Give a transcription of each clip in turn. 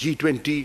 G20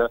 10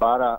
12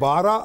12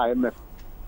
IMF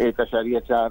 1.4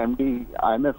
MD IMF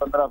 15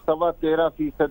13.25%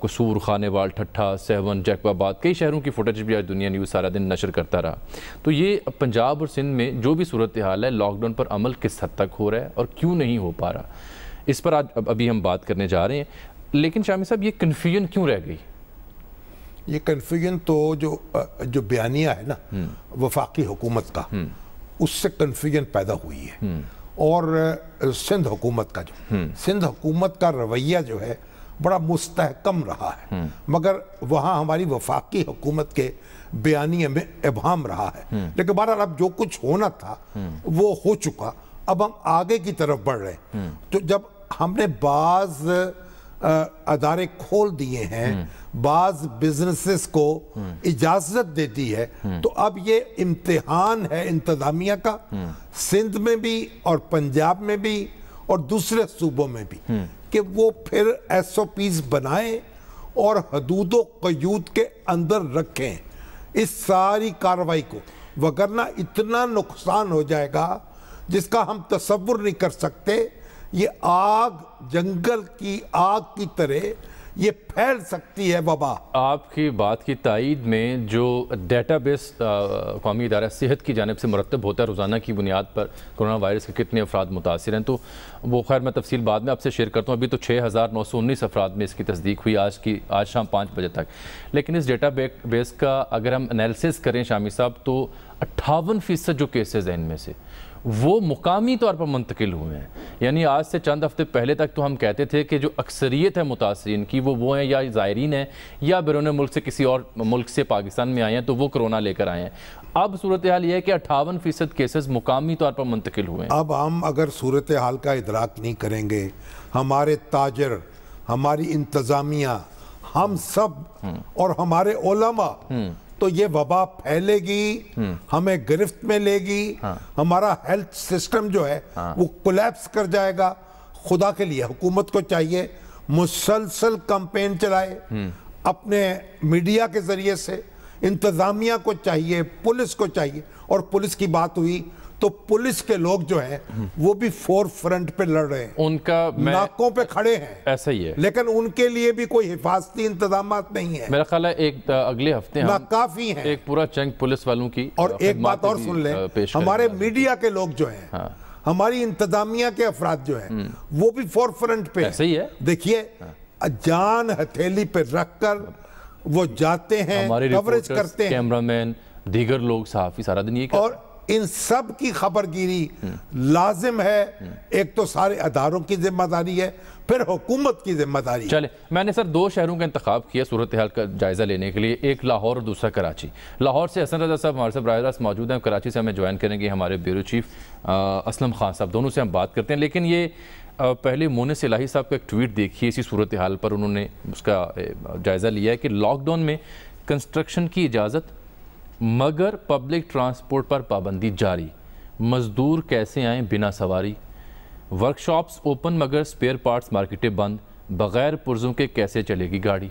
قصور، Khanewal, ٹھٹھا، seven, Jacob آباد، کئی شہروں کی فوٹیج بھی آج دنیا نیوز سارا دن نشر کرتا رہا. تو یہ پنجاب اور سندھ میں جو بھی صورتحال ہے لاک ڈاؤن پر عمل کس حد تک ہو رہا ہے اور کیوں نہیں ہو پا رہا، اس پر آج ابھی ہم بات کرنے جا رہے ہیں. لیکن شامی صاحب یہ کنفیوژن کیوں رہ گئی؟ یہ کنفیوژن تو جو بیانیہ ہے نا وفاقی حکومت کا، اس سے کنفیوژن پیدا ہوئی ہے. اور سندھ حکومت کا سندھ حکومت کا رویہ جو ہے بڑا مستحکم رہا ہے، مگر وہاں ہماری وفاقی حکومت کے بیانیے میں ابہام رہا ہے. لیکن بہرحال اب جو کچھ ہونا تھا وہ ہو چکا، اب ہم آگے کی طرف بڑھ رہے ہیں. تو جب ہم نے بعض ادارے کھول دیے ہیں، بعض بزنسز کو اجازت دے دی ہے، تو اب یہ امتحان ہے انتظامیہ کا، سندھ میں بھی اور پنجاب میں بھی اور دوسرے صوبوں میں بھی، کہ وہ پھر ایس او پیز بنائیں اور حدود و قیود کے اندر رکھیں اس ساری کارروائی کو، وگرنہ اتنا نقصان ہو جائے گا جس کا ہم تصور نہیں کر سکتے. یہ آگ جنگل کی آگ کی طرح یہ پھیل سکتی ہے وبا. آپ کی بات کی تائید میں جو ڈیٹا بیس قومی ادارہ صحت کی جانب سے مرتب ہوتا ہے روزانہ کی بنیاد پر کرونا وائرس کے کتنے افراد متاثر ہیں، تو وہ خیر میں تفصیل بعد میں آپ سے شیئر کرتا ہوں. ابھی تو 6,919 افراد میں اس کی تصدیق ہوئی آج شام 5 بجے تک. لیکن اس ڈیٹا بیس کا اگر ہم انیلیسس کریں شامی صاحب، تو 58% جو کیسز ہیں ان میں سے وہ مقامی طور پر منتقل ہوئے ہیں. یعنی آج سے چند ہفتے پہلے تک تو ہم کہتے تھے کہ جو اکثریت ہے متاثرین کی وہ ہیں یا زائرین ہیں یا بیرون ملک سے کسی اور ملک سے پاکستان میں آئے ہیں تو وہ کرونا لے کر آئے ہیں. اب صورتحال یہ ہے کہ 58% کیسز مقامی طور پر منتقل ہوئے ہیں. اب ہم اگر صورتحال کا ادراک نہیں کریں گے، ہمارے تاجر، ہماری انتظامیہ، ہم سب اور ہمارے علماء، تو یہ وبا پھیلے گی، ہمیں گرفت میں لے گی، ہمارا ہیلتھ سسٹم جو ہے وہ کولیپس کر جائے گا. خدا کے لیے حکومت کو چاہیے مسلسل کمپین چلائے اپنے میڈیا کے ذریعے سے، انتظامیہ کو چاہیے، پولیس کو چاہیے. اور پولیس کی بات ہوئی تو پولیس کے لوگ جو ہیں وہ بھی فور فرنٹ پہ لڑ رہے ہیں، ان کا ناکوں پہ کھڑے ہیں، ایسا ہی ہے، لیکن ان کے لیے بھی کوئی حفاظتی انتظامات نہیں ہے. میرا خیال ہے ایک اگلے ہفتے ناکافی ہیں. ایک پورا چنگ پولیس والوں کی. اور ایک بات اور سن لیں، ہمارے میڈیا کے لوگ جو ہیں، ہماری انتظامیہ کے افراد جو ہیں، وہ بھی فور فرنٹ پہ ایسا ہی ہے. دیکھیے جان ہتھیلی پہ رکھ کر وہ جاتے ہیں، کوریج کرتے ہیں، کیمرامین، دیگر لوگ، صحافی سارا دن یہ کرتے ہیں. اور ان سب کی خبرگیری لازم ہے. ایک تو سارے اداروں کی ذمہ داری ہے، پھر حکومت کی ذمہ داری ہے. چلے، میں نے سر 2 شہروں کا انتخاب کیا صورتحال کا جائزہ لینے کے لیے، ایک لاہور اور دوسرا کراچی. لاہور سے حسن رضا صاحب ہمارے ساتھ براہ راست موجود ہیں، کراچی سے ہمیں جوائن کریں گے ہمارے بیورو چیف اسلم خان صاحب. دونوں سے ہم بات کرتے ہیں. لیکن یہ پہلے مونس الہی صاحب کا ایک ٹویٹ دیکھیے اسی صورتحال پر. انہوں نے اس کا جائزہ لیا ہے کہ لاک ڈاؤن میں کنسٹرکشن کی اجازت مگر پبلک ٹرانسپورٹ پر پابندی جاری، مزدور کیسے آئیں بنا سواری، ورکشاپس اوپن مگر سپیئر پارٹس مارکیٹیں بند، بغیر پرزوں کے کیسے چلے گی گاڑی.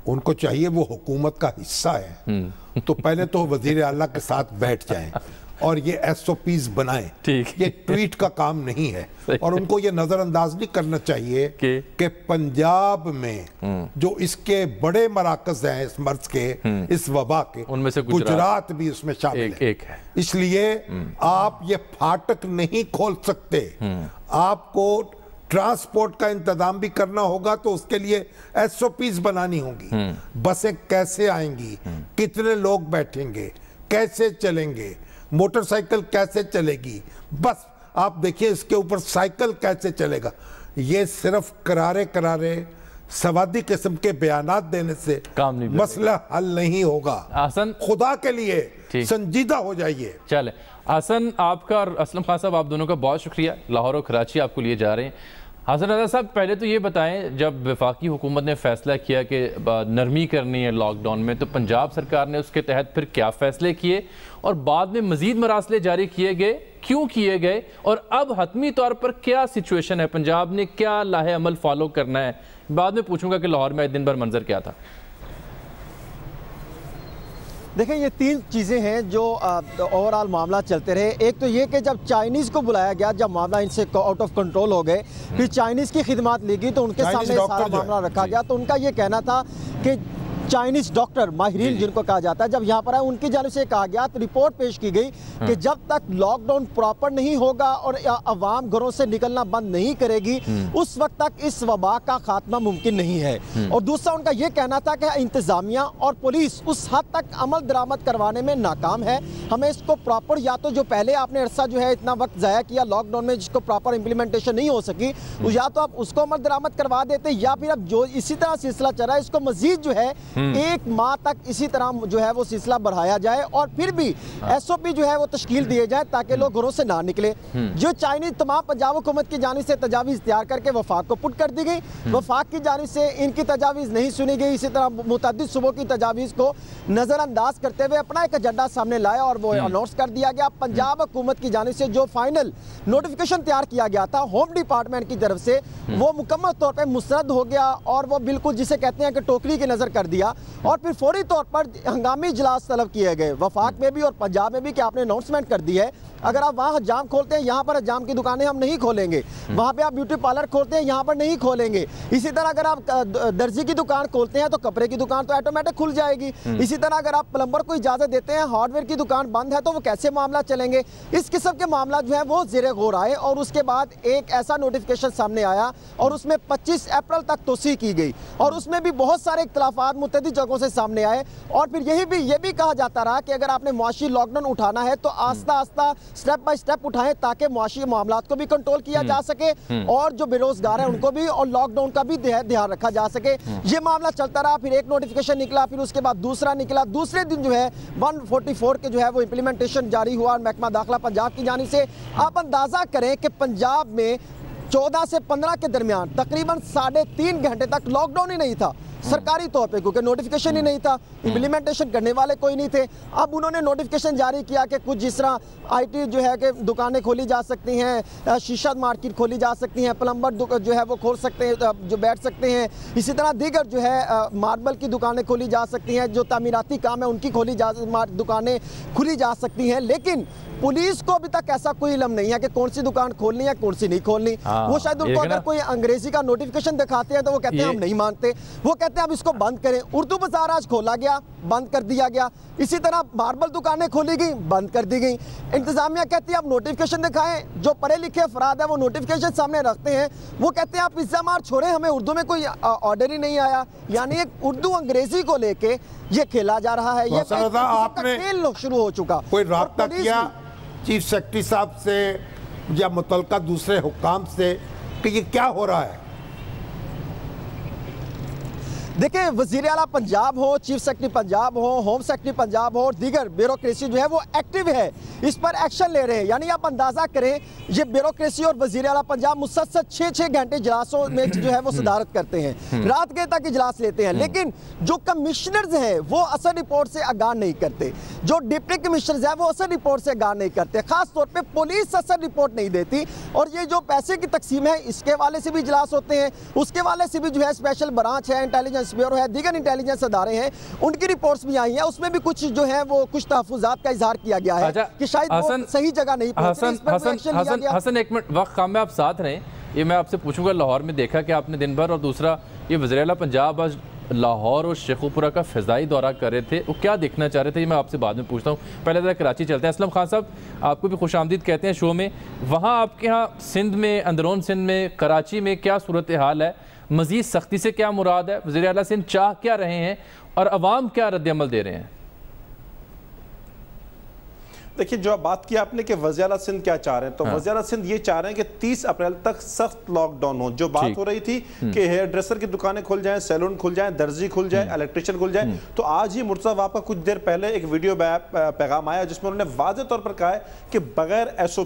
ان کو چاہیے وہ حکومت کا حصہ ہے تو پہلے تو وزیر اعلیٰ کے ساتھ بیٹھ جائیں اور یہ ایس او پیز بنائیں. یہ ٹویٹ کا کام نہیں ہے. اور ان کو یہ نظر انداز نہیں کرنا چاہیے کہ پنجاب میں جو اس کے بڑے مراکز ہیں اس مرض کے، اس وبا کے، ان میں سے گجرات بھی اس میں شامل ہے. اس لیے آپ یہ پھاٹک نہیں کھول سکتے. آپ کو ٹرانسپورٹ کا انتظام بھی کرنا ہوگا تو اس کے لیے ایس او پیز بنانی ہوں گی. بسیں کیسے آئیں گی، کتنے لوگ بیٹھیں گے، کیسے چلیں گے، موٹر سائیکل کیسے چلے گی، بس آپ دیکھیں اس کے اوپر سائیکل کیسے چلے گا. یہ صرف کرارے سوادی قسم کے بیانات دینے سے مسئلہ حل نہیں ہوگا. خدا کے لیے سنجیدہ ہو جائیے. چلے حسن، آپ کا اور اسلم خان صاحب آپ دونوں کا بہت شکریہ. لاہور اور کراچی آپ کو لیے جا رہے ہیں. حسن رضا صاحب پہلے تو یہ بتائیں، جب وفاقی حکومت نے فیصلہ کیا کہ نرمی کرنی ہے لاک ڈاؤن میں، تو پنجاب سرکار نے اس کے تحت پھر کیا فیصلے کیے اور بعد میں مزید مراسلے جاری کیے گئے، کیوں کیے گئے، اور اب حتمی طور پر کیا سچویشن ہے، پنجاب نے کیا لاہ عمل فالو کرنا ہے؟ بعد میں پوچھوں گا کہ لاہور میں دن بھر منظر کیا تھا. دیکھیں یہ تین چیزیں ہیں جو اوورال معاملہ چلتے رہے. ایک تو یہ کہ جب چائنیز کو بلایا گیا, جب معاملہ ان سے آؤٹ آف کنٹرول ہو گئے, پھر چائنیز کی خدمات لی گئی تو ان کے سامنے سارا معاملہ رکھا گیا. تو ان کا یہ کہنا تھا کہ چائنیز ڈاکٹر ماہرین جن کو کہا جاتا ہے, جب یہاں پر آئے ان کی جانب سے کہا گیا تو رپورٹ پیش کی گئی کہ جب تک لاک ڈاؤن پراپر نہیں ہوگا اور عوام گھروں سے نکلنا بند نہیں کرے گی اس وقت تک اس وبا کا خاتمہ ممکن نہیں ہے. اور دوسرا ان کا یہ کہنا تھا کہ انتظامیہ اور پولیس اس حد تک عمل درآمد کروانے میں ناکام ہے, ہمیں اس کو پراپر, یا تو جو پہلے آپ نے عرصہ جو ہے اتنا وقت ضائع کیا لاک ڈاؤن میں جس کو پراپر امپلیمنٹیشن نہیں ہو سکی, یا تو آپ اس کو عمل درآمد کروا دیتے, یا پھر اب جو اسی طرح سلسلہ چل رہا ہے اس کو مزید جو ہے ایک ماہ تک اسی طرح جو ہے وہ سلسلہ بڑھایا جائے اور پھر بھی ایس او پی جو ہے وہ تشکیل دیے جائے تاکہ لوگ گھروں سے نہ نکلے. جو چائنیز تمام پنجاب حکومت کی جانب سے تجاویز تیار کر کے وفاق کو پٹ کر دی گئی, وفاق کی جانب سے ان کی تجاویز نہیں سنی گئی. اسی طرح متعدد صوبوں کی تجاویز کو نظر انداز کرتے ہوئے اپنا ایک ایجنڈا سامنے لایا اور وہ اناؤنس کر دیا گیا. پنجاب حکومت کی جانب سے جو فائنل نوٹیفیکیشن تیار کیا گیا تھا ہوم ڈپارٹمنٹ کی طرف سے, وہ مکمل طور پہ مسترد ہو گیا اور وہ بالکل جسے کہتے ہیں کہ ٹوکری کی نظر کر دیا, اور پھر فوری طور پر ہنگامی اجلاس طلب کیے گئے وفاق میں بھی اور پنجاب میں بھی کہ آپ نے اناؤنسمنٹ کر دی ہے اگر آپ وہاں حجام کھولتے ہیں یہاں پر حجام کی دکانیں ہم نہیں کھولیں گے, وہاں پہ آپ بیوٹی پارلر کھولتے ہیں یہاں پر نہیں کھولیں گے. اسی طرح اگر آپ درزی کی دکان کھولتے ہیں تو کپڑے کی دکان تو آٹومیٹک کھل جائے گی. اسی طرح اگر آپ پلمبر کو اجازت دیتے ہیں ہارڈ ویئر کی دکان بند ہے تو وہ کیسے معاملہ چلیں گے. اس قسم کے معاملہ جو ہے وہ زیر غور آئے اور اس کے بعد ایک ایسا نوٹیفیکیشن سامنے آیا اور اس میں 25 اپریل تک توسیع کی گئی اور اس میں بھی بہت سارے اختلافات متعدد جگہوں سے سامنے آئے. اور پھر یہ بھی کہا جاتا رہا کہ اگر آپ نے معاشی لاک ڈاؤن اٹھانا ہے تو آہستہ آہستہ سٹیپ بائی سٹیپ اٹھائیں تاکہ معاشی معاملات کو بھی کنٹرول کیا جا سکے اور جو بے روزگار ہیں ان کو بھی اور لاک ڈاؤن کا بھی دھیان رکھا جا سکے. یہ معاملہ چلتا رہا, پھر ایک نوٹیفیکیشن نکلا, پھر اس کے بعد دوسرا نکلا, دوسرے دن جو ہے 144 کے جو ہے وہ امپلیمنٹیشن جاری ہوا محکمہ داخلہ پنجاب کی جانب سے. آپ اندازہ کریں کہ پنجاب میں 14 سے 15 کے درمیان تقریباً 3.5 گھنٹے تک لاک ڈاؤن ہی نہیں تھا سرکاری طور پہ, کیونکہ نوٹیفیکیشن ہی نہیں تھا, امپلیمنٹیشن کرنے والے کوئی نہیں تھے. اب انہوں نے نوٹیفیکیشن جاری کیا کہ کچھ جس طرح آئی ٹی جو ہے کہ دکانیں کھولی جا سکتی ہیں, شیشہ مارکیٹ کھولی جا سکتی ہیں, پلمبر جو ہے وہ کھول سکتے ہیں جو بیٹھ سکتے ہیں, اسی طرح دیگر جو ہے ماربل کی دکانیں کھولی جا سکتی ہیں, جو تعمیراتی کام ہے ان کی دکانیں کھلی جا سکتی ہیں. لیکن پولیس کو ابھی تک ایسا کوئی علم نہیں ہے کہ کون سی دکان کھولنی ہے کون سی نہیں کھولنی. وہ شاید ان کو اگر کوئی انگریزی کا نوٹیفیکیشن دکھاتے ہیں تو وہ کہتے ہیں ہم نہیں مانتے, وہ کہتے ہیں اب اس کو بند کریں. اردو بازار آج کھولا گیا, بند کر دیا گیا. اسی طرح ماربل دکانیں کھولی گئی, بند کر دی گئی. انتظامیہ کہتی ہے اب نوٹیفیکیشن دکھائیں. جو پڑھے لکھے افراد ہیں وہ نوٹیفیکیشن سامنے رکھتے ہیں, وہ کہتے ہیں آپ پزا مار چھوڑیں, ہمیں اردو میں کوئی آرڈر ہی نہیں آیا. یعنی ایک اردو انگریزی کو لے کے یہ کھیلا جا رہا ہے, یہ کھیل شروع ہو چکا. کوئی رابطہ کیا چیف سیکرٹری صاحب سے یا متعلقہ دوسرے حکام سے کہ یہ کیا ہو رہا ہے؟ دیکھیں وزیر اعلیٰ پنجاب ہو, چیف سیکرٹری پنجاب ہو, ہوم سیکرٹری پنجاب ہو اور دیگر بیوروکریسی جو ہے وہ ایکٹیو ہے, اس پر ایکشن لے رہے ہیں. یعنی آپ اندازہ کریں یہ بیوروکریسی اور وزیر اعلیٰ پنجاب مسلسل 6 گھنٹے اجلاسوں میں جو ہے وہ صدارت کرتے ہیں, رات گئے تک اجلاس لیتے ہیں. لیکن جو کمشنرز ہیں وہ اصل رپورٹ سے آگاہ نہیں کرتے, جو ڈپٹی کمشنرز ہیں وہ اصل رپورٹ سے آگاہ نہیں کرتے, خاص طور پہ پولیس اصل رپورٹ نہیں دیتی. اور یہ جو پیسے کی تقسیم ہے اس کے والے سے بھی اجلاس ہوتے ہیں, اس کے والے سے بھی جو ہے اسپیشل برانچ ہے, انٹیلیجنس بیورو ہے, دیگر انٹیلیجنس ادارے ہیں, ان کی رپورٹس بھی آئی ہیں. اس میں بھی کچھ جو ہے وہ کچھ تحفظات کا اظہار کیا گیا ہے کہ شاید وہ صحیح جگہ نہیں پہنچے. حسن ایک منٹ وقت کام میں آپ ساتھ رہیں, یہ میں آپ سے پوچھوں گا. لاہور میں دیکھا کہ آپ نے دن بھر, اور دوسرا یہ وزیر اعلیٰ پنجاب آج لاہور اور شیخوپورہ کا فضائی دورہ کر رہے تھے, وہ کیا دیکھنا چاہ رہے تھے یہ میں آپ سے بعد میں پوچھتا ہوں. پہلے ذرا کراچی چلتے ہیں. اسلم خان صاحب آپ کو بھی خوش آمدید کہتے ہیں شو میں. وہاں آپ کے ہاں سندھ میں, اندرون سندھ میں, کراچی میں کیا صورتحال ہے؟ مزید سختی سے کیا مراد ہے؟ وزیر اعلیٰ سندھ چاہ کیا رہے ہیں اور عوام کیا رد عمل دے رہے ہیں؟ دیکھیں جو بات کی آپ نے کہ وزیر اعلیٰ سندھ کیا چاہ رہے ہیں, تو وزیر اعلیٰ سندھ یہ چاہ رہے ہیں کہ 30 اپریل تک سخت لاک ڈاؤن ہو. جو بات ہو رہی تھی کہ ہیئر ڈریسر کی دکانیں کھل جائیں, سیلون کھل جائیں, درزی کھل جائیں, الیکٹریشن کھل جائیں, تو آج ہی مرتضی واپ کا کچھ دیر پہلے ایک ویڈیو پیغام آیا جس میں انہوں نے واضح طور پر کہا ہے کہ بغیر ایس او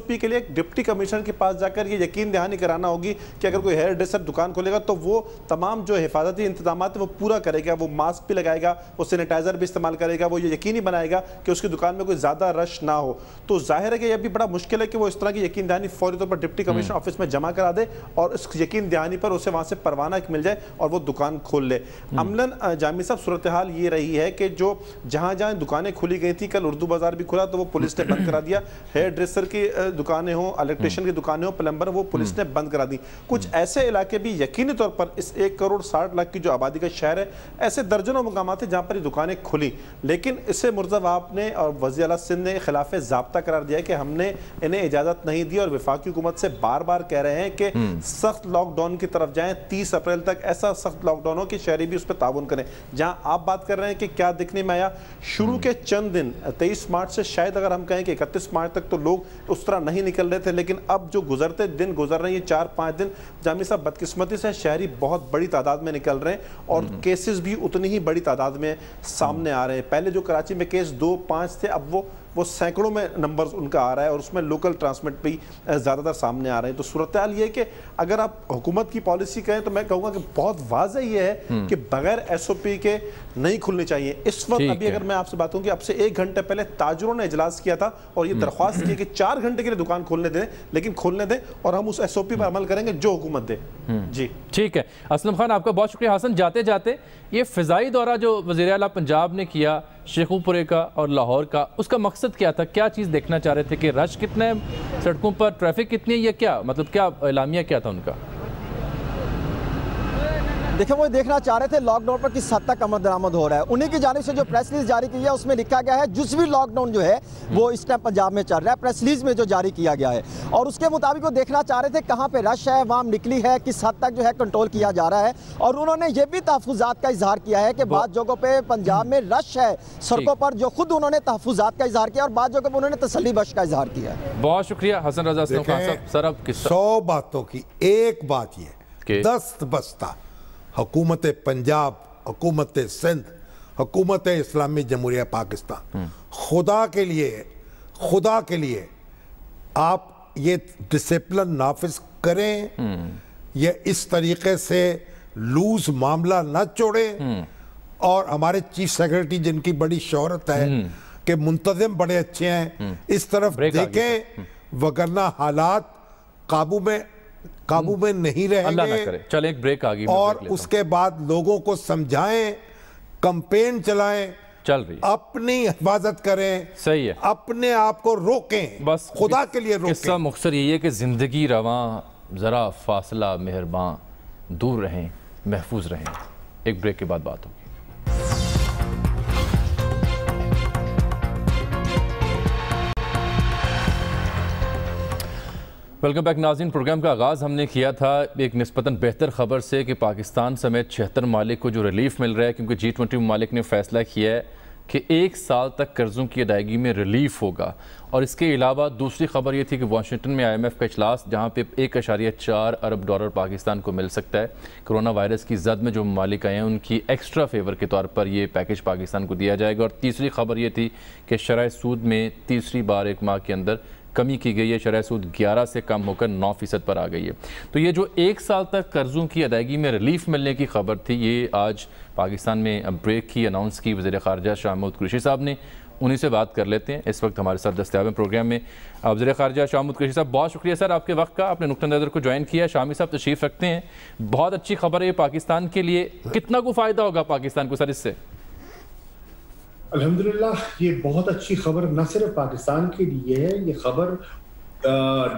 پی کے لیے ایک ڈپٹی کمشنر کے پاس جا کر یہ یقین دہانی کرانا ہوگی کہ اگر کوئی ہیئر ڈریسر دکان کھولے گا تو وہ تمام جو حفاظتی انتظامات وہ پورا کرے گا, وہ ماسک بھی لگائے گا, وہ سینیٹائزر بھی استعمال کرے گا, وہ یہ یقینی بنائے گا کہ اس کی دکان میں کوئی زیادہ رش نہ ہو. تو ظاہر ہے کہ یہ بھی بڑا مشکل ہے کہ وہ اس طرح کی یقین دہانی فوری فوری طور پر ڈپٹی کمشنر آفس میں جمع کرا دے اور اس یقین دہانی پر اسے وہاں سے پروانہ مل جائے اور وہ دکان کھول لے. عملاً جامی صاحب صورتحال یہ رہی ہے کہ جو جہاں جہاں دکانیں کھلی گئی تھی, کل اردو بازار بھی کھلا تو وہ پولیس نے بند کرا دیا, ہیئر ڈریسر کی دکانیں ہوں, الیکٹریشین کی دکانیں ہوں, پلمبر, وہ پولیس نے بند کرا دی. کچھ ایسے علاقے بھی یقینی طور پر اس 1 کروڑ 60 لاکھ کی جو آبادی کا شہر ہے, ایسے درجنوں مقامات ہیں جہاں پر یہ دکانیں کھلی, لیکن اسے مرزا آپ نے اور وزیر اعلیٰ سندھ نے خلاف ضابطہ قرار دیا ہے کہ ہم نے انہیں اجازت نہیں دی اور وفاقی حکومت سے بار بار کہہ رہے ہیں کہ سخت لاک ڈاؤن کی طرف جائیں, 30 اپریل تک ایسا سخت لاک ڈاؤن ہو کہ شہری بھی اس پہ تعاون کریں. جہاں آپ بات کر رہے ہیں کہ کیا دیکھنے میں آیا, شروع کے چند دن 23 مارچ سے شاید اگر ہم کہیں کہ 31 مارچ تک تو لوگ اس طرح نہیں نکل رہے تھے, لیکن اب جو گزرتے دن گزر رہے ہیں, یہ 4-5 دن جامی صاحب بدقسمتی سے شہری بہت بڑی تعداد میں نکل رہے ہیں اور کیسز بھی اتنی ہی بڑی تعداد میں سامنے آ رہے ہیں. پہلے جو کراچی میں کیس 2-5 تھے, اب وہ سینکڑوں میں نمبرز ان کا آ رہا ہے اور اس میں لوکل ٹرانسمٹ بھی زیادہ تر سامنے آ رہے ہیں. تو صورتحال یہ ہے کہ اگر آپ حکومت کی پالیسی کہیں تو میں کہوں گا کہ بہت واضح یہ ہے کہ بغیر ایس او پی کے نہیں کھلنی چاہیے. اس وقت ابھی اگر میں آپ سے بات کروں کہ اب سے 1 گھنٹے پہلے تاجروں نے اجلاس کیا تھا اور یہ درخواست کی کہ 4 گھنٹے کے لیے دکان کھولنے دیں, لیکن کھولنے دیں اور ہم اس ایس او پی پر عمل کریں گے جو حکومت دے. جی ٹھیک ہے. اسلم خان آپ کا بہت شکریہ. حسن, جاتے جاتے یہ فضائی دورہ جو وزیر اعلیٰ پنجاب نے کیا شیخو پورے کا اور لاہور کا, اس کا مقصد کیا تھا؟ کیا چیز دیکھنا چاہ رہے تھے کہ رش کتنا ہے سڑکوں پر, ٹریفک کتنی ہے, یا کیا مطلب کیا اعلامیہ کیا تھا ان کا؟ دیکھیں وہ دیکھنا چاہ رہے تھے لاک ڈاؤن پر کس حد تک عمل درآمد ہو رہا ہے. انہی کی جانب سے جو پریس ریلیز جاری کی ہے اس میں لکھا گیا ہے جزوی لاک ڈاؤن جو ہے وہ اس ٹائم پنجاب میں چل رہا ہے, پریس ریلیز میں جو جاری کیا گیا ہے, اور اس کے مطابق وہ دیکھنا چاہ رہے تھے کہاں پہ رش ہے, وہاں نکلی ہے, کس حد تک جو ہے کنٹرول کیا جا رہا ہے. اور انہوں نے یہ بھی تحفظات کا اظہار کیا ہے کہ بعض جگہوں پہ پنجاب میں رش ہے سڑکوں پر, جو خود انہوں نے تحفظات کا اظہار کیا اور بعض جگہوں پہ انہوں نے تسلی بخش کا اظہار کیا ہے. بہت شکریہ حسن رضا اسلم خان صاحب. سر اب 100 باتوں کی ایک بات یہ دست بستہ حکومت پنجاب, حکومت سندھ, حکومت اسلامی جمہوریہ پاکستان, خدا کے لیے آپ یہ ڈسپلن نافذ کریں, یہ اس طریقے سے لوز معاملہ نہ چھوڑیں. اور ہمارے چیف سیکرٹری جن کی بڑی شہرت ہے کہ منتظم بڑے اچھے ہیں, اس طرف دیکھیں, وگرنہ حالات قابو میں نہیں رہیں گے. اللہ نہ کرے. چلیں ایک بریک آگئی, اور اس کے بعد لوگوں کو سمجھائیں, کمپین چلائیں, چل رہی اپنی حفاظت کریں, صحیح ہے, اپنے آپ کو روکیں, بس خدا کے لیے روکیں. قصہ مختصر یہی ہے کہ زندگی رواں, ذرا فاصلہ مہرباں, دور رہیں, محفوظ رہیں. ایک بریک کے بعد بات ہوگی. ویلکم بیک ناظرین. پروگرام کا آغاز ہم نے کیا تھا ایک نسبتاً بہتر خبر سے کہ پاکستان سمیت 76 ممالک کو جو ریلیف مل رہا ہے, کیونکہ G20 ممالک نے فیصلہ کیا ہے کہ 1 سال تک قرضوں کی ادائیگی میں ریلیف ہوگا. اور اس کے علاوہ دوسری خبر یہ تھی کہ واشنگٹن میں IMF کا اجلاس, جہاں پہ $1.4 ارب پاکستان کو مل سکتا ہے. کرونا وائرس کی زد میں جو ممالک آئے ہیں ان کی ایکسٹرا فیور کے طور پر یہ پیکج پاکستان کو دیا جائے گا. اور تیسری خبر یہ تھی کہ شرح سود میں تیسری بار 1 ماہ کے اندر کمی کی گئی ہے, شرح سود 11 سے کم ہو کر 9% پر آ گئی ہے. تو یہ جو 1 سال تک قرضوں کی ادائیگی میں ریلیف ملنے کی خبر تھی, یہ آج پاکستان میں بریک کی اناؤنس کی وزیر خارجہ شاہ محمود قریشی صاحب نے. انہی سے بات کر لیتے ہیں. اس وقت ہمارے ساتھ دستیاب ہیں پروگرام میں وزیر خارجہ شاہ محمود قریشی صاحب. بہت شکریہ سر آپ کے وقت کا, آپ نے نقطہ نظر کو جوائن کیا. شامی صاحب تشریف رکھتے ہیں. بہت اچھی خبر ہے پاکستان کے لیے, کتنا کو فائدہ ہوگا پاکستان کو سر اس سے؟ الحمدللہ یہ بہت اچھی خبر نہ صرف پاکستان کے لیے ہے, یہ خبر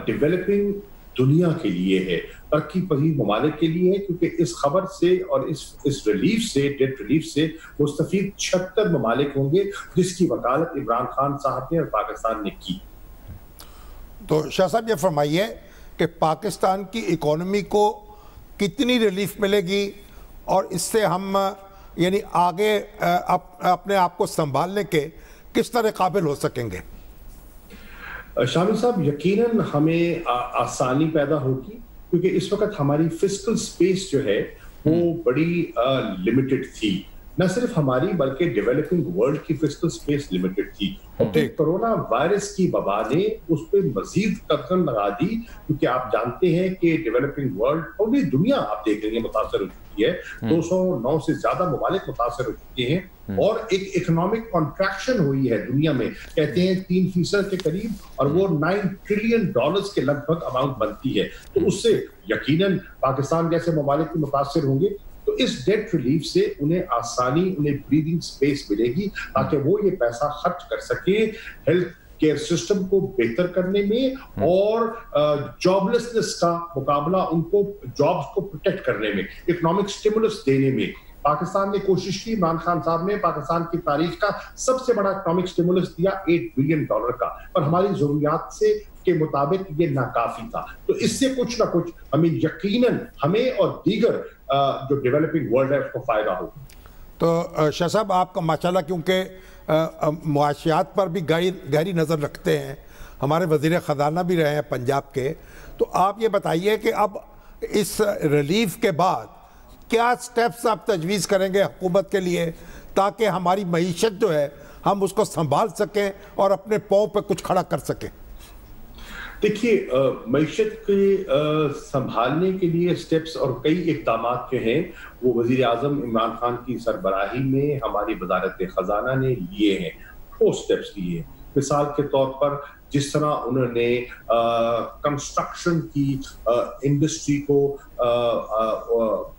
ڈیولپنگ دنیا کے لیے ہے, ترقی پذیر ممالک کے لیے ہے, کیونکہ اس خبر سے اور اس ریلیف سے, ڈیٹ ریلیف سے مستفید 76 ممالک ہوں گے, جس کی وکالت عمران خان صاحب نے اور پاکستان نے کی. تو شاہ صاحب یہ فرمائیے کہ پاکستان کی اکانومی کو کتنی ریلیف ملے گی اور اس سے ہم یعنی آگے اپنے آپ کو سنبھالنے کے کس طرح قابل ہو سکیں گے؟ شامی صاحب یقیناً ہمیں آسانی پیدا ہوگی, کیونکہ اس وقت ہماری فسکل سپیس جو ہے وہ بڑی لیمیٹڈ تھی. نہ صرف ہماری بلکہ ڈیولپنگ ورلڈ کی فسکل سپیس لمیٹڈ تھی، اور پھر کرونا وائرس کی وبا نے اس پہ مزید قدغن لگا دی، کیونکہ آپ جانتے ہیں کہ ڈیولپنگ ورلڈ پوری دنیا آپ دیکھ رہے ہیں متاثر ہو چکی ہے، 209 سے زیادہ ممالک متاثر ہو چکے ہیں، اور ایک اکنامک کنٹریکشن ہوئی ہے دنیا میں، کہتے ہیں 3% کے قریب، اور وہ $9 ٹریلین کے لگ بھگ اماؤنٹ بنتی ہے، تو اس سے یقیناً پاکستان جیسے ممالک بھی متاثر ہوں گے، تو اس ڈیٹ ریلیف سے انہیں آسانی، انہیں بریدنگ سپیس ملے گی تاکہ وہ یہ پیسہ خرچ کر سکیں ہیلتھ کیئر سسٹم کو بہتر کرنے میں، اور جاب لیسنس کا مقابلہ، ان کو جابز کو پروٹیکٹ کرنے میں، اکنامک سٹیمولس دینے میں۔ پاکستان نے کوشش کی، عمران خان صاحب نے پاکستان کی تاریخ کا سب سے بڑا اکنامک سٹیمولس دیا $8 بلین کا، پر ہماری ضروریات سے کے مطابق یہ ناکافی تھا، تو اس سے کچھ نہ کچھ ہمیں یقیناً، ہمیں اور دیگر جو ڈیولپنگ ورلڈ ہے اس کو فائدہ ہوگا۔ تو شاہ صاحب، آپ کا ماشاءاللہ کیونکہ معاشیات پر بھی گہری نظر رکھتے ہیں، ہمارے وزیر خزانہ بھی رہے ہیں پنجاب کے، تو آپ یہ بتائیے کہ اب اس ریلیف کے بعد کیا سٹیپس آپ تجویز کریں گے حکومت کے لیے تاکہ ہماری معیشت جو ہے ہم اس کو سنبھال سکیں اور اپنے پاؤں پہ کچھ کھڑا کر سکیں؟ دیکھیے، معیشت کے سنبھالنے کے لیے سٹیپس اور کئی اقدامات کے ہیں، وہ وزیر اعظم عمران خان کی سربراہی میں ہماری وزارت خزانہ نے لیے ہیں، وہ سٹیپس لیے ہیں۔ مثال کے طور پر جس طرح انہوں نے کنسٹرکشن کی انڈسٹری کو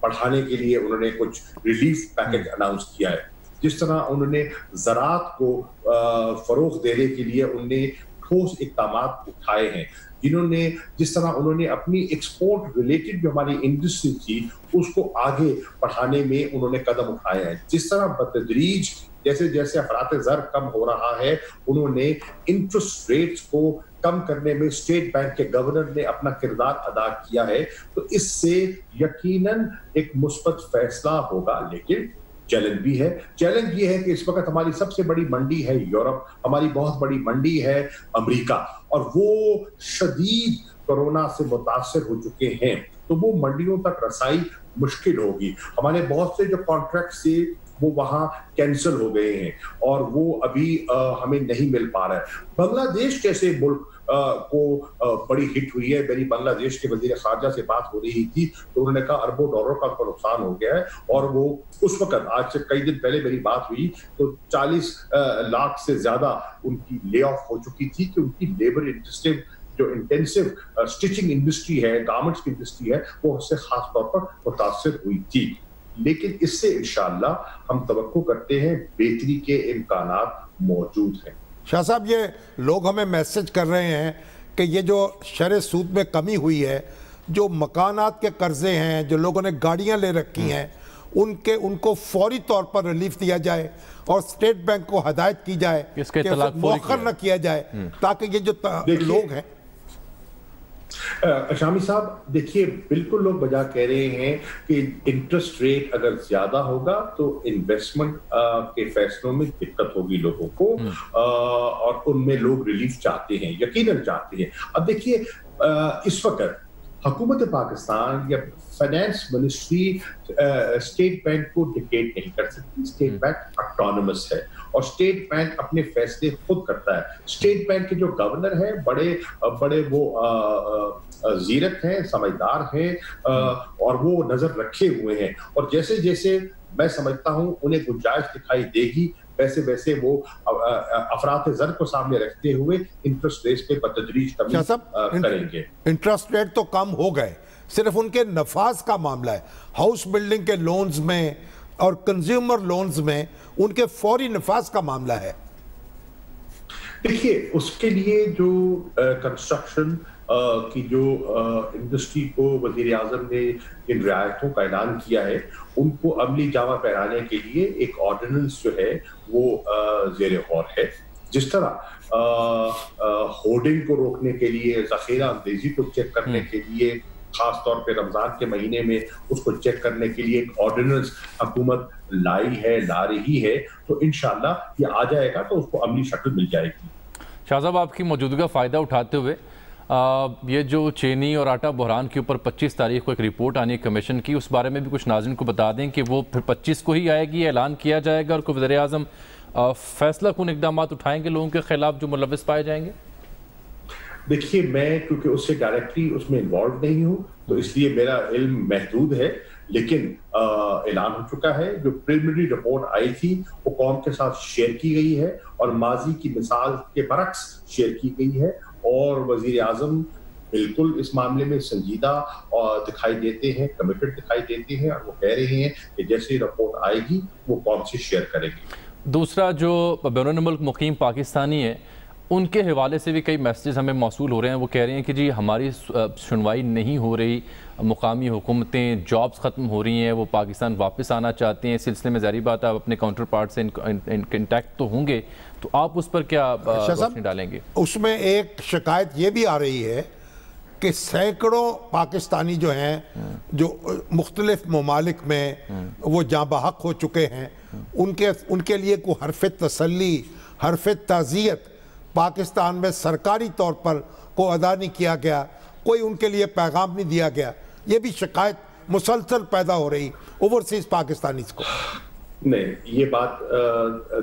بڑھانے کے لیے انہوں نے کچھ ریلیف پیکج اناؤنس کیا ہے، جس طرح انہوں نے زراعت کو فروغ دینے کے لیے انہوں نے ٹھوس اقدامات اٹھائے ہیں، جس طرح انہوں نے اپنی ایکسپورٹ ریلیٹڈ جو ہماری انڈسٹری تھی اس کو آگے بڑھانے میں انہوں نے قدم اٹھائے ہیں، جس طرح بتدریج جیسے جیسے افراط زر کم ہو رہا ہے انہوں نے انٹرسٹ ریٹس کو کم کرنے میں اسٹیٹ بینک کے گورنر نے اپنا کردار ادا کیا ہے، تو اس سے یقیناً ایک مثبت فیصلہ ہوگا۔ لیکن چیلنج بھی ہے، چیلنج یہ ہے کہ اس وقت ہماری سب سے بڑی منڈی ہے یورپ، ہماری بہت بڑی منڈی ہے امریکہ، اور وہ شدید کورونا سے متاثر ہو چکے ہیں، تو وہ منڈیوں تک رسائی مشکل ہوگی۔ ہمارے بہت سے جو کانٹریکٹ سے وہ وہاں کینسل ہو گئے ہیں اور وہ ابھی ہمیں نہیں مل پا رہا ہے۔ بنگلہ دیش جیسے ملک کو بڑی ہٹ ہوئی ہے، میری بنگلہ دیش کے وزیر خارجہ سے بات ہو رہی تھی تو انہوں نے کہا اربوں ڈالر کا نقصان ہو گیا ہے، اور وہ اس وقت آج سے کئی دن پہلے میری بات ہوئی تو 40 لاکھ سے زیادہ ان کی لے آف ہو چکی تھی، کہ ان کی لیبر جو انٹینسو سٹیچنگ انڈسٹری ہے، گارمنٹس کی انڈسٹری ہے، وہ اس سے خاص طور پر متاثر ہوئی تھی۔ لیکن اس سے انشاءاللہ ہم توقع کرتے ہیں بہتری کے امکانات موجود ہیں۔ شاہ صاحب، یہ لوگ ہمیں میسج کر رہے ہیں کہ یہ جو شرح سود میں کمی ہوئی ہے، جو مکانات کے قرضے ہیں، جو لوگوں نے گاڑیاں لے رکھی ہیں، ان کو فوری طور پر ریلیف دیا جائے، اور اسٹیٹ بینک کو ہدایت کی جائے کہ مؤخر نہ کیا جائے، تاکہ یہ جو لوگ ہیں۔ شامی صاحب دیکھیے، بالکل لوگ بجا کہہ رہے ہیں کہ انٹرسٹ ریٹ اگر زیادہ ہوگا تو انویسٹمنٹ کے فیصلوں میں دقت ہوگی لوگوں کو، اور ان میں لوگ ریلیف چاہتے ہیں، یقیناً چاہتے ہیں۔ اب دیکھیے، اس وقت حکومت پاکستان یا فائنانس منسٹری اسٹیٹ بینک کو ڈکٹیٹ نہیں کر سکتی، اسٹیٹ بینک اٹانومس ہے اور اسٹیٹ بینک اپنے فیصلے خود کرتا ہے۔ اسٹیٹ بینک کے جو گورنر ہیں بڑے وہ زیرک ہیں، سمجھدار ہیں، اور وہ نظر رکھے ہوئے ہیں، اور جیسے جیسے میں سمجھتا ہوں انہیں گنجائش دکھائی دے گی، ویسے ویسے وہ افراط زر کو سامنے رکھتے ہوئے انٹرسٹ ریٹ پہ بتدریج کمی کریں گے۔ انٹرسٹ ریٹ تو کم ہو گئے، صرف ان کے نفاذ کا معاملہ ہے۔ ہاؤس بلڈنگ کے لونز میں اور کنزیومر لونز میں ان کے فوری نفاذ کا معاملہ ہے۔ دیکھیے، اس کے لیے جو کنسٹرکشن کی جو انڈسٹری کو وزیر اعظم نے ان رعایتوں کا اعلان کیا ہے، ان کو عملی جامہ پہنانے کے لیے ایک آرڈیننس جو ہے وہ زیر غور ہے۔ جس طرح ہوڈنگ کو روکنے کے لیے، ذخیرہ اندیزی کو چیک کرنے کے لیے، خاص طور پہ رمضان کے مہینے میں اس کو چیک کرنے کے لیے ایک آرڈیننس حکومت لا رہی ہے، تو انشاءاللہ یہ آ جائے گا تو اس کو عملی شکل مل جائے گی۔ شاہ صاحب، آپ کی موجودگی فائدہ اٹھاتے ہوئے یہ جو چینی اور آٹا بحران کے اوپر 25 تاریخ کو ایک رپورٹ آنی ہے کمیشن کی، اس بارے میں بھی کچھ ناظرین کو بتا دیں کہ وہ پھر 25 کو ہی آئے گی، اعلان کیا جائے گا اور وزیر اعظم فیصلہ کن اقدامات اٹھائیں گے لوگوں کے خلاف جو ملوث پائے جائیں گے؟ دیکھیے، میں کیونکہ اس سے ڈائریکٹلی اس میں انوالو نہیں ہوں تو اس لیے میرا علم محدود ہے، لیکن اعلان ہو چکا ہے. جو پریلیمنری رپورٹ آئی تھی وہ قوم کے ساتھ شیئر کی گئی ہے اور ماضی کی مثال کے برعکس شیئر کی گئی ہے، اور وزیر اعظم بالکل اس معاملے میں سنجیدہ دکھائی دیتے ہیں، کمیٹڈ دکھائی دیتے ہیں، اور وہ کہہ رہے ہیں کہ جیسے رپورٹ آئے گی وہ قوم سے شیئر کریں گے. دوسرا، جو بیرون ملک مقیم پاکستانی ہیں ان کے حوالے سے بھی کئی میسیجز ہمیں موصول ہو رہے ہیں. وہ کہہ رہے ہیں کہ جی ہماری سنوائی نہیں ہو رہی، مقامی حکومتیں جابز ختم ہو رہی ہیں، وہ پاکستان واپس آنا چاہتے ہیں. اس سلسلے میں ظاہری بات ہے آپ اپنے کاؤنٹر پارٹ سے انٹیکٹ تو ہوں گے، تو آپ اس پر کیا روشنی ڈالیں گے؟ اس میں ایک شکایت یہ بھی آ رہی ہے کہ سینکڑوں پاکستانی جو ہیں جو مختلف ممالک میں وہ جاں بحق ہو چکے ہیں، ان کے لیے کوئی حرف تسلی، حرف تعزیت پاکستان میں سرکاری طور پر کو ادا نہیں کیا گیا، کوئی ان کے لیے پیغام نہیں دیا گیا. یہ بھی شکایت مسلسل پیدا ہو رہی اوورسیز پاکستانیز کو. نہیں، یہ بات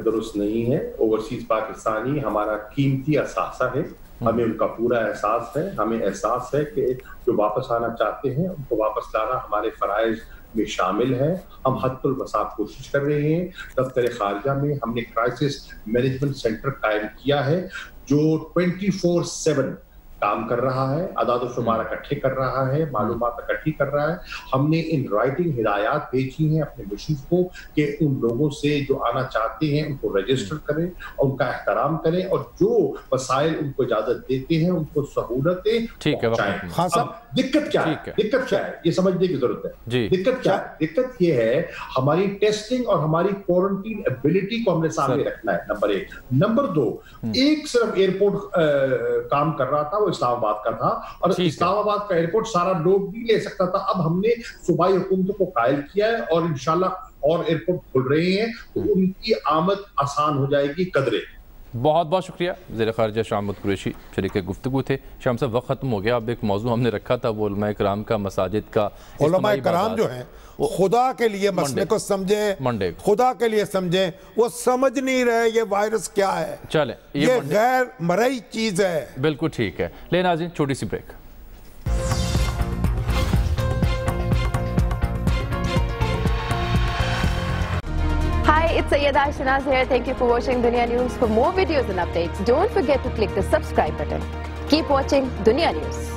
درست نہیں ہے. اوورسیز پاکستانی ہمارا قیمتی اثاثہ ہے، ہمیں ان کا پورا احساس ہے. ہمیں احساس ہے کہ جو واپس آنا چاہتے ہیں ان کو واپس لانا ہمارے فرائض میں شامل ہے. ہم حد الوسع کوشش کر رہے ہیں. دفتر خارجہ میں ہم نے کرائسس مینجمنٹ سینٹر قائم کیا ہے جو 24/7 کام کر رہا ہے، اعداد و شمار اکٹھے کر رہا ہے، معلومات اکٹھی کر رہا ہے. ہم نے ان رائٹنگ ہدایات بھیجی ہیں اپنے مشنز کو کہ ان لوگوں سے جو آنا چاہتے ہیں ان کو رجسٹر کریں اور ان کا احترام کریں، اور جو وسائل ان کو اجازت دیتے ہیں ان کو سہولتیں پہنچائیں. خان صاحب، دقت کیا ہے؟ دقت کیا ہے یہ سمجھنے کی ضرورت ہے. دقت کیا ہے؟ دقت یہ ہے ہماری ٹیسٹنگ اور ہماری کوارنٹین ایبلٹی کو ہم نے سامنے رکھنا ہے، نمبر 1. نمبر 2، ایک صرف ایئرپورٹ کام کر رہا تھا، وہ اسلام آباد کا تھا، اور اسلام آباد کا ایئرپورٹ سارا لوڈ نہیں لے سکتا تھا. اب ہم نے صوبائی حکومتوں کو قائل کیا ہے اور انشاءاللہ اور ایئرپورٹ کھل رہے ہیں تو ان کی آمد آسان ہو جائے گی قدرے. بہت بہت شکریہ وزیر خارجہ شاہ محمود قریشی، شریک گفتگو تھے. شام صاحب، وقت ختم ہو گیا. اب ایک موضوع ہم نے رکھا تھا وہ علماء کرام کا، مساجد کا. علماء کرام جو ہیں خدا کے لیے مسئلے کو سمجھیں، خدا کے لیے سمجھیں. وہ سمجھ نہیں رہے یہ وائرس کیا ہے. چلیں، یہ غیر مرئی چیز ہے. بالکل ٹھیک ہے. لے ناظرین، چھوٹی سی break. Hi, it's Sayyeda Shanaz here. Thank you for watching Dunya News. For more videos and updates, don't forget to click the subscribe button. Keep watching Dunya News.